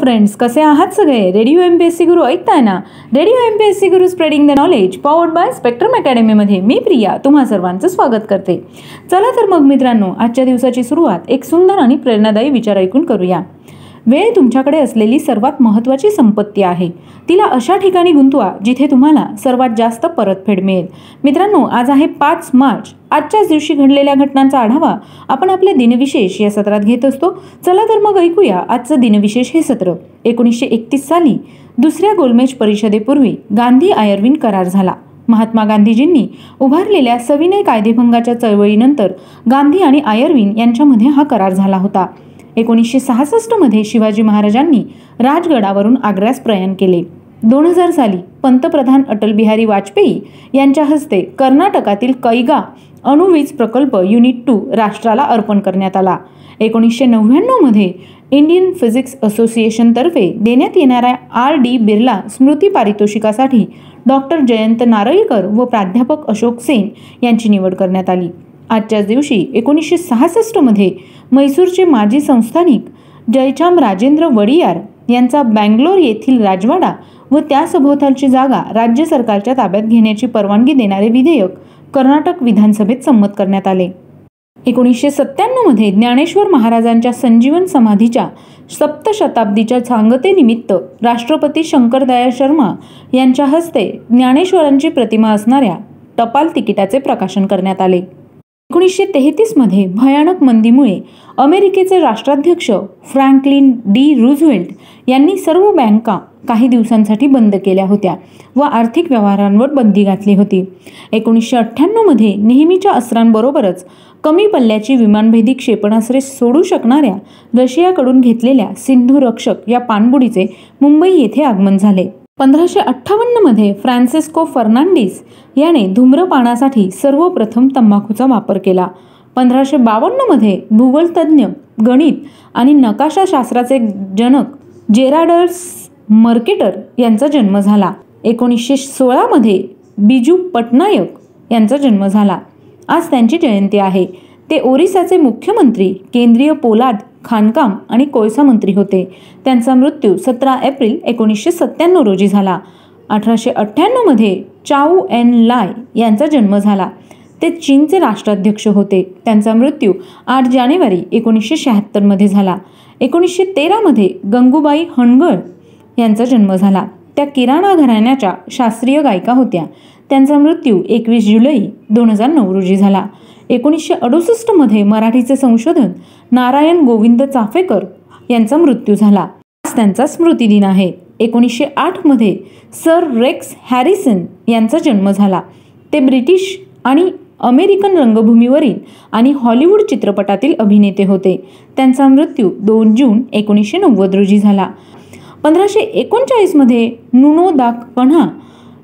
Friends, कसे आहात सगळे? रेडिओ एमपीएससी गुरु ऐकताय ना? Radio MPSC Guru spreading the knowledge powered by spectrum academy मध्ये मी प्रिया तुम्हा सर्वांचं स्वागत करते. चला तर मग मित्रांनो, आजच्या दिवसाची सुरुवात एक सुंदर आणि प्रेरणादायी विचार ऐकून करूया. वेळ तुमच्याकडे असलेली सर्वात महत्त्वाची संपत्ती आहे. तिला अशा ठिकाणी गुंतवा जिथे तुम्हाला सर्वात जास्त परतफेड मिळेल. मित्रांनो, आज आहे 5 मार्च. आजच्याच दिवशी घडलेल्या घटनांचा आढावा आपण आपल्या दिनविशेष या सत्रात घेत असतो. चला तर मग ऐकूया आजचं दिनविशेष हे सत्र. 1931 साली दुसऱ्या गोलमेज परिषदेपूर्वी गांधी आयर्विन करार झाला. महात्मा गांधीजींनी उभारलेल्या सविनय कायदेभंगाच्या चळवळीनंतर गांधी आणि आयर्विन यांच्यामध्ये हा करार झाला होता. 1966 मध्ये शिवाजी महाराजांनी राजगडावरून आग्र्यास प्रयाण केले. 2000 साली पंतप्रधान अटल बिहारी वाजपेयी यांच्या हस्ते कर्नाटकातील कैगा अणुवीज प्रकल्प युनिट 2 राष्ट्राला अर्पण करण्यात आला. 1999 मध्ये इंडियन फिजिक्स असोसिएशनतर्फे देण्यात येणाऱ्या R.D. बिर्ला स्मृती पारितोषिकासाठी डॉक्टर जयंत नारळीकर व प्राध्यापक अशोक सेन यांची निवड करण्यात आली. आजच्याच दिवशी 1966 मध्ये म्हैसूरचे माजी संस्थानिक जयचाम राजेंद्र वडियार यांचा बँगलोर येथील राजवाडा व त्या सभोवतालची जागा राज्य सरकारच्या ताब्यात घेण्याची परवानगी देणारे विधेयक कर्नाटक विधानसभेत संमत करण्यात आले. 1997 मध्ये ज्ञानेश्वर महाराजांच्या संजीवन समाधीच्या सप्तशताब्दीच्या सांगतेनिमित्त राष्ट्रपती शंकरदयाळ शर्मा यांच्या हस्ते ज्ञानेश्वरांची प्रतिमा असणाऱ्या टपाल तिकिटाचे प्रकाशन करण्यात आले. 1933 मध्ये भयानक मंदीमुळे अमेरिकेचे राष्ट्राध्यक्ष फ्रँकलिन डी रूझवेल्ट यांनी सर्व बँका काही दिवसांसाठी बंद केल्या होत्या व आर्थिक व्यवहारांवर बंदी घातली होती. 1998 मध्ये नेहमीच्या अस्त्रांबरोबरच कमी पल्ल्याची विमानभेदी क्षेपणास्त्रे सोडू शकणाऱ्या रशियाकडून घेतलेल्या सिंधू रक्षक या पाणबुडीचे मुंबई येथे आगमन झाले. 1558 मध्ये फ्रान्सिस्को फर्नांडिस याने धूम्रपानासाठी सर्वप्रथम तंबाखूचा वापर केला. 1552 मध्ये भूगोलतज्ञ, गणित आणि नकाशाशास्त्राचे जनक जेरार्डस मर्केटर यांचा जन्म झाला. 1916 मध्ये बिजू पटनायक यांचा जन्म झाला. आज त्यांची जयंती आहे. ते ओरिसाचे मुख्यमंत्री, केंद्रीय पोलाद, खाणकाम आणि कोळसा मंत्री होते. त्यांचा मृत्यू 17 एप्रिल 1997 रोजी झाला. 1898 मध्ये चाऊ एन लाय यांचा जन्म झाला. ते चीनचे राष्ट्राध्यक्ष होते. त्यांचा मृत्यू 8 जानेवारी 1976 मध्ये झाला. 1913 मध्ये गंगूबाई हनगळ यांचा जन्म झाला. त्या किराणा घराण्याच्या शास्त्रीय गायिका होत्या. त्यांचा मृत्यू 21 जुलै 2009 रोजी झाला. 1968 मध्ये मराठीचे संशोधक नारायण गोविंद चाफेकर यांचा मृत्यू झाला. आज त्यांचा स्मृतिदिन आहे. 1908 मध्ये सर रेक्स हॅरिसन यांचा जन्म झाला. ते ब्रिटिश आणि अमेरिकन रंगभूमीवरील आणि हॉलिवूड चित्रपटातील अभिनेते होते. त्यांचा मृत्यू 2 जून 1990 रोजी झाला. 1539 मध्ये नुनो दा कन्हा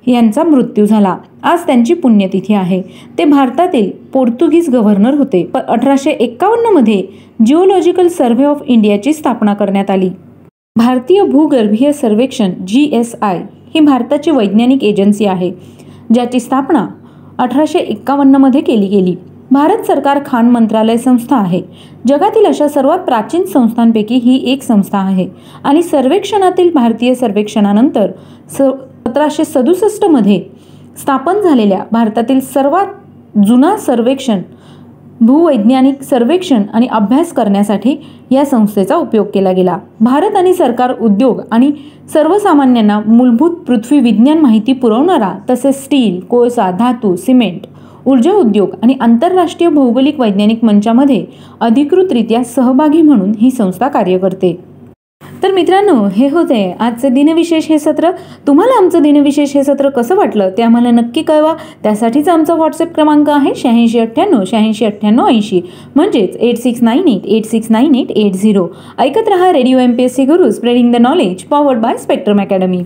यांचा मृत्यू झाला. आज त्यांची पुण्यतिथी आहे. ते भारतातील पोर्तुगीज गव्हर्नर होते. 1851 मध्ये जिओलॉजिकल सर्व्हे ऑफ इंडियाची स्थापना करण्यात आली. भारतीय भूगर्भीय सर्वेक्षण GSI ही भारताची वैज्ञानिक एजन्सी आहे, ज्याची स्थापना 1851 मध्ये केली गेली. भारत सरकार खाण मंत्रालय संस्था आहे. जगातील अशा सर्वात प्राचीन संस्थांपैकी ही एक संस्था आहे आणि सर्वेक्षणातील भारतीय सर्वेक्षणानंतर 1767 मध्ये स्थापन झालेल्या भारतातील सर्वात जुना सर्वेक्षण भूवैज्ञानिक सर्वेक्षण आणि अभ्यास करण्यासाठी या संस्थेचा उपयोग केला गेला. भारत आणि सरकार उद्योग आणि सर्वसामान्यांना मूलभूत पृथ्वी विज्ञान माहिती पुरवणारा तसेच स्टील, कोळसा, धातू, सिमेंट, ऊर्जा उद्योग आणि आंतरराष्ट्रीय भौगोलिक वैज्ञानिक मंचामध्ये अधिकृतरित्या सहभागी म्हणून ही संस्था कार्य करते. तर मित्रांनो, हे होते आजचे दिनविशेष हे सत्र. तुम्हाला आमचं दिनविशेष हे सत्र कसं वाटलं ते आम्हाला नक्की कळवा. त्यासाठीचा आमचा व्हॉट्सअप क्रमांक आहे 8698 म्हणजेच 8698869880. ऐकत रहा radio MPSC Guru spreading the knowledge powered by spectrum academy.